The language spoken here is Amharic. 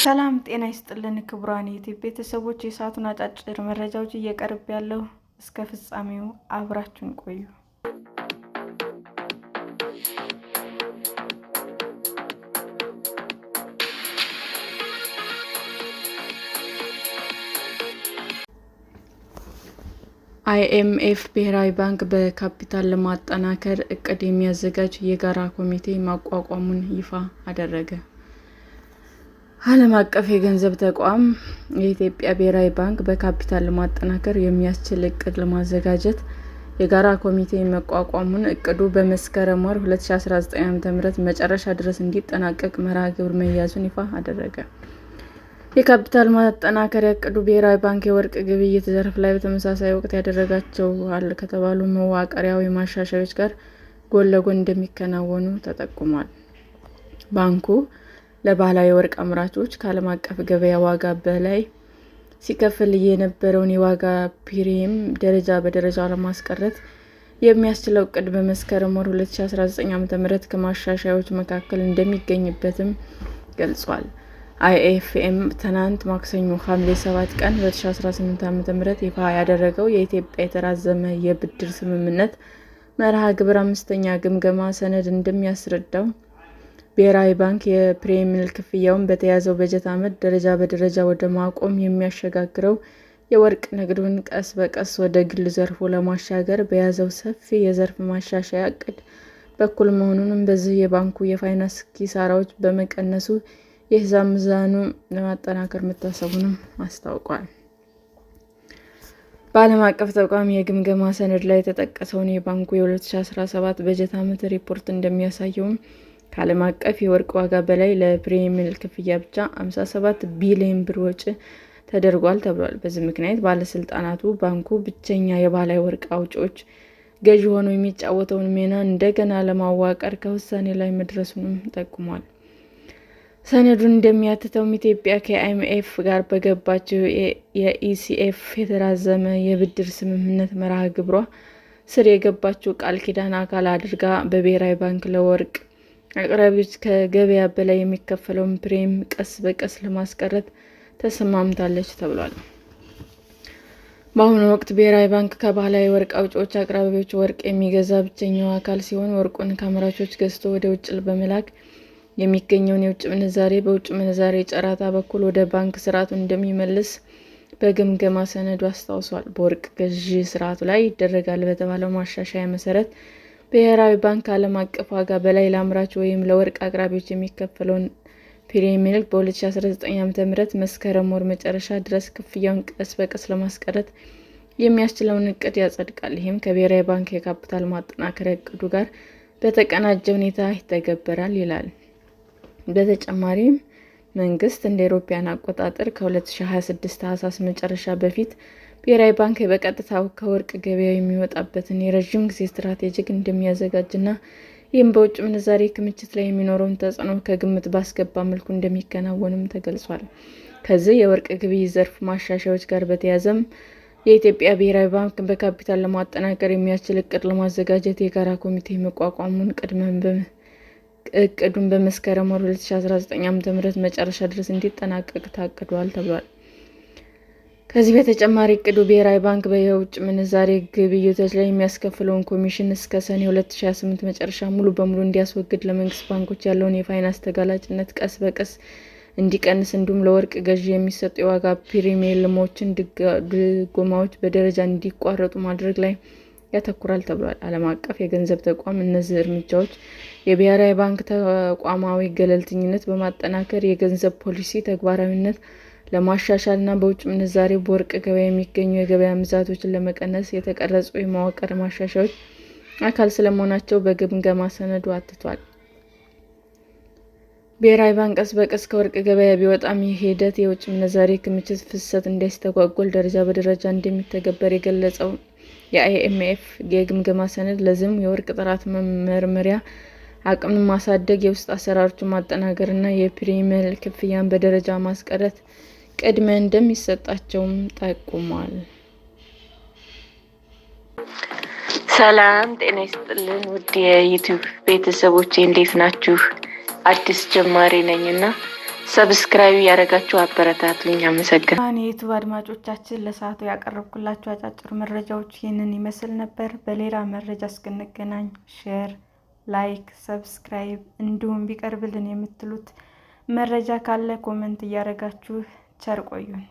ሰላም ጤና ይስጥልን ክቡራን የዩቲዩብ ቤተሰቦች፣ የሰዓቱን አጫጭር መረጃዎች እየቀርብ ያለው እስከ ፍጻሜው አብራችሁን ቆዩ። አይኤምኤፍ ብሔራዊ ባንክ በካፒታል ለማጠናከር እቅድ የሚያዘጋጅ የጋራ ኮሚቴ ማቋቋሙን ይፋ አደረገ። ዓለም አቀፍ የገንዘብ ተቋም የኢትዮጵያ ብሔራዊ ባንክ በካፒታል ለማጠናከር የሚያስችል እቅድ ለማዘጋጀት የጋራ ኮሚቴ መቋቋሙን እቅዱ በመስከረም ወር 2019 ዓ.ም መጨረሻ ድረስ እንዲጠናቀቅ መርሃ ግብር መያዙን ይፋ አደረገ። የካፒታል ማጠናከሪያ እቅዱ ብሔራዊ ባንክ የወርቅ ግብይት ዘርፍ ላይ በተመሳሳይ ወቅት ያደረጋቸዋል ከተባሉ መዋቅራዊ ማሻሻያዎች ጋር ጎን ለጎን እንደሚከናወኑ ተጠቁሟል። ባንኩ ለባህላዊ ወርቅ አምራቾች ከዓለም አቀፍ ገበያ ዋጋ በላይ ሲከፍል የነበረውን የዋጋ ፕሪሚየም ደረጃ በደረጃ ለማስቀረት የሚያስችለው እቅድ በመስከረም ወር 2019 ዓ.ም ከማሻሻያዎቹ መካከል እንደሚገኝበትም ገልጿል። አይኤምኤፍ ትናንት ማክሰኞ ሐምሌ 7 ቀን 2018 ዓ.ም ይፋ ያደረገው የኢትዮጵያ የተራዘመ የብድር ስምምነት መርሃ ግብር አምስተኛ ግምገማ ሰነድ እንደሚያስረዳው ብሔራዊ ባንክ የፕሪሚየም ክፍያውን በተያዘው በጀት ዓመት ደረጃ በደረጃ ወደ ማቆም የሚያሸጋግረው የወርቅ ንግዱን ቀስ በቀስ ወደ ግል ዘርፉ ለማሻገር በያዘው ሰፊ የዘርፍ ማሻሻያ እቅድ በኩል መሆኑንም፣ በዚህ የባንኩ የፋይናንስ ኪሳራዎች በመቀነሱ የሂሳብ ሚዛኑን ለማጠናከር መታሰቡንም አስታውቋል። በዓለም አቀፍ ተቋም የግምገማ ሰነድ ላይ የተጠቀሰውን የባንኩ የ2017 በጀት ዓመት ሪፖርት እንደሚያሳየውም ከዓለም አቀፍ የወርቅ ዋጋ በላይ ለፕሪሚየም ክፍያ ብቻ 57 ቢሊዮን ብር ወጪ ተደርጓል ተብሏል። በዚህ ምክንያት ባለስልጣናቱ ባንኩ ብቸኛ የባህላዊ ወርቅ አውጪዎች ገዢ ሆኖ የሚጫወተውን ሚና እንደገና ለማዋቀር ከውሳኔ ላይ መድረሱንም ጠቁሟል። ሰነዱን እንደሚያትተውም ኢትዮጵያ ከአይኤምኤፍ ጋር በገባችው የኢሲኤፍ የተራዘመ የብድር ስምምነት መርሃ ግብሯ ስር የገባችው ቃል ኪዳን አካል አድርጋ በብሔራዊ ባንክ ለወርቅ አቅራቢዎች ከገበያ በላይ የሚከፈለውን ፕሪሚየም ቀስ በቀስ ለማስቀረት ተስማምታለች ተብሏል። በአሁኑ ወቅት ብሔራዊ ባንክ ከባህላዊ ወርቅ አውጪዎች አቅራቢዎች ወርቅ የሚገዛ ብቸኛው አካል ሲሆን፣ ወርቁን ከአምራቾች ገዝቶ ወደ ውጭ በመላክ የሚገኘውን የውጭ ምንዛሬ በውጭ ምንዛሬ ጨረታ በኩል ወደ ባንክ ስርዓቱ እንደሚመልስ በግምገማ ሰነዱ አስታውሷል። በወርቅ ግዢ ስርዓቱ ላይ ይደረጋል በተባለው ማሻሻያ መሰረት ብሔራዊ ባንክ ዓለም አቀፍ ዋጋ በላይ ለአምራች ወይም ለወርቅ አቅራቢዎች የሚከፈለውን ፕሪሚየም በ2019 ዓ.ም መስከረም ወር መጨረሻ ድረስ ክፍያውን ቀስ በቀስ ለማስቀረት የሚያስችለውን እቅድ ያጸድቃል። ይህም ከብሔራዊ ባንክ የካፒታል ማጠናከሪያ እቅዱ ጋር በተቀናጀ ሁኔታ ይተገበራል ይላል። በተጨማሪም መንግስት እንደ አውሮፓውያን አቆጣጠር ከ2026 ታህሳስ መጨረሻ በፊት ብሔራዊ ባንክ በቀጥታ ከወርቅ ገበያ የሚወጣበትን የረዥም ጊዜ ስትራቴጂ እንደሚያዘጋጅና ይህም በውጭ ምንዛሬ ክምችት ላይ የሚኖረውን ተጽዕኖ ከግምት ባስገባ መልኩ እንደሚከናወንም ተገልጿል። ከዚህ የወርቅ ግብይት ዘርፍ ማሻሻያዎች ጋር በተያያዘም የኢትዮጵያ ብሔራዊ ባንክ በካፒታል ለማጠናከር የሚያስችል እቅድ ለማዘጋጀት የጋራ ኮሚቴ መቋቋሙን እቅዱን በመስከረም ወር 2019 ዓ.ም መጨረሻ ድረስ እንዲጠናቀቅ ታቅዷል ተብሏል። ከዚህ በተጨማሪ እቅዱ ብሔራዊ ባንክ በየውጭ ምንዛሬ ግብይቶች ላይ የሚያስከፍለውን ኮሚሽን እስከ ሰኔ 2028 መጨረሻ ሙሉ በሙሉ እንዲያስወግድ፣ ለመንግስት ባንኮች ያለውን የፋይናንስ ተጋላጭነት ቀስ በቀስ እንዲቀንስ፣ እንዲሁም ለወርቅ ገዢ የሚሰጡ የዋጋ ፕሪሚየሞችና ድጎማዎች በደረጃ እንዲቋረጡ ማድረግ ላይ ያተኩራል ተብሏል። ዓለም አቀፍ የገንዘብ ተቋም እነዚህ እርምጃዎች የብሔራዊ ባንክ ተቋማዊ ገለልተኝነት በማጠናከር የገንዘብ ፖሊሲ ተግባራዊነት ለማሻሻል እና በውጭ ምንዛሬ በወርቅ ገበያ የሚገኙ የገበያ ምዛቶችን ለመቀነስ የተቀረጹ የመዋቅር ማሻሻያዎች አካል ስለመሆናቸው በግምገማ ሰነዱ አትቷል። ብሔራዊ ባንክ ቀስ በቀስ ከወርቅ ገበያ ቢወጣም ይህ ሂደት የውጭ ምንዛሬ ክምችት ፍሰት እንዳይስተጓጎል ደረጃ በደረጃ እንደሚተገበር የገለጸው የአይኤምኤፍ የግምገማ ሰነድ ለዚህም የወርቅ ጥራት መመርመሪያ አቅምን ማሳደግ፣ የውስጥ አሰራሮችን ማጠናከር እና የፕሪሚየም ክፍያን በደረጃ ማስቀረት ቅድሚያ እንደሚሰጣቸውም ጠቁሟል። ሰላም ጤና ይስጥልን ውድ የዩቲዩብ ቤተሰቦቼ እንዴት ናችሁ? አዲስ ጀማሪ ነኝና ሰብስክራይብ ያደረጋችሁ አበረታቱኝ። አመሰግናለሁ። የዩቲዩብ አድማጮቻችን ለሰዓቱ ያቀረብኩላችሁ አጫጭር መረጃዎች ይህንን ይመስል ነበር። በሌላ መረጃ እስክንገናኝ ሼር፣ ላይክ፣ ሰብስክራይብ እንዲሁም ቢቀርብልን የምትሉት መረጃ ካለ ኮመንት እያደረጋችሁ ቸር ቆዩን።